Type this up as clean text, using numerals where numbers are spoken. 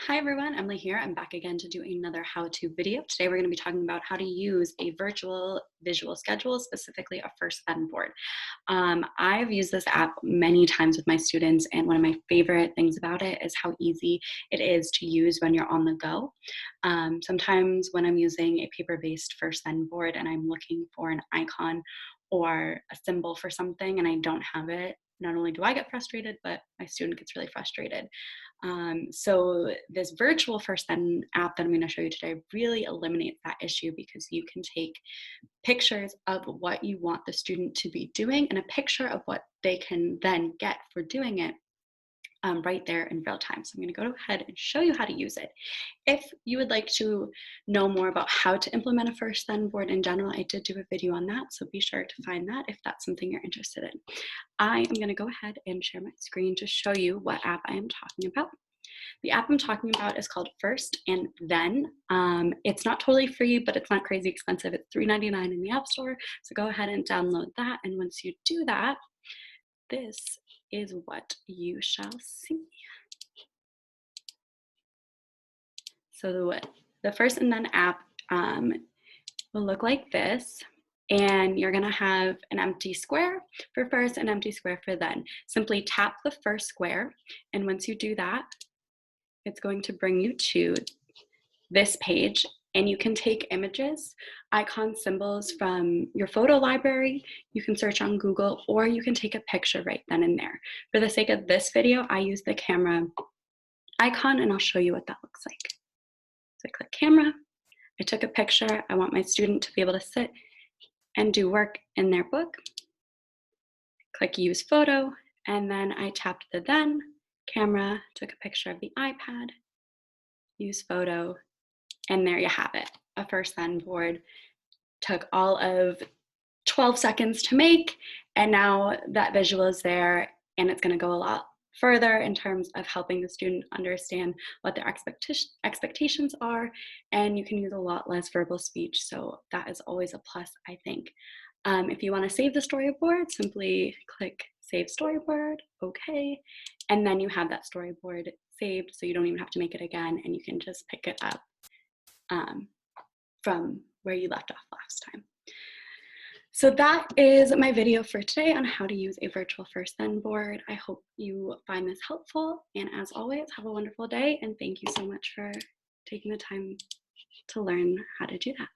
Hi everyone, Emily here. I'm back again to do another how-to video. Today we're going to be talking about how to use a virtual visual schedule, specifically a First Then board. I've used this app many times with my students, and one of my favorite things about it is how easy it is to use when you're on the go. Sometimes when I'm using a paper-based First Then board and I'm looking for an icon or a symbol for something and I don't have it, not only do I get frustrated, but my student gets really frustrated. So this virtual First Then app that I'm going to show you today really eliminates that issue because you can take pictures of what you want the student to be doing and a picture of what they can then get for doing it right there in real time. So I'm going to go ahead and show you how to use it. If you would like to know more about how to implement a First Then board in general, I did do a video on that, so be sure to find that if that's something you're interested in. I am going to go ahead and share my screen to show you what app I am talking about. The app I'm talking about is called First and Then. It's not totally free, but it's not crazy expensive. It's $3.99 in the App Store, so go ahead and download that. And once you do that, this is what you shall see. So the First and Then app will look like this. And you're gonna have an empty square for first and empty square for then. Simply tap the first square, and once you do that, it's going to bring you to this page, and you can take images, icons, symbols from your photo library. You can search on Google, or you can take a picture right then and there. For the sake of this video, I use the camera icon, and I'll show you what that looks like. So I click camera, I took a picture. I want my student to be able to sit and do work in their book. Click use photo, and then I tapped the then, camera, took a picture of the iPad, use photo, and there you have it. A First Then board took all of 12 seconds to make, and now that visual is there, and it's going to go a lot further in terms of helping the student understand what their expectations are, and you can use a lot less verbal speech, so that is always a plus, I think. If you want to save the storyboard, simply click Save Storyboard, okay, and then you have that storyboard saved, so you don't even have to make it again, and you can just pick it up from where you left off last time. So that is my video for today on how to use a virtual First Then board. I hope you find this helpful, and as always, have a wonderful day, and thank you so much for taking the time to learn how to do that.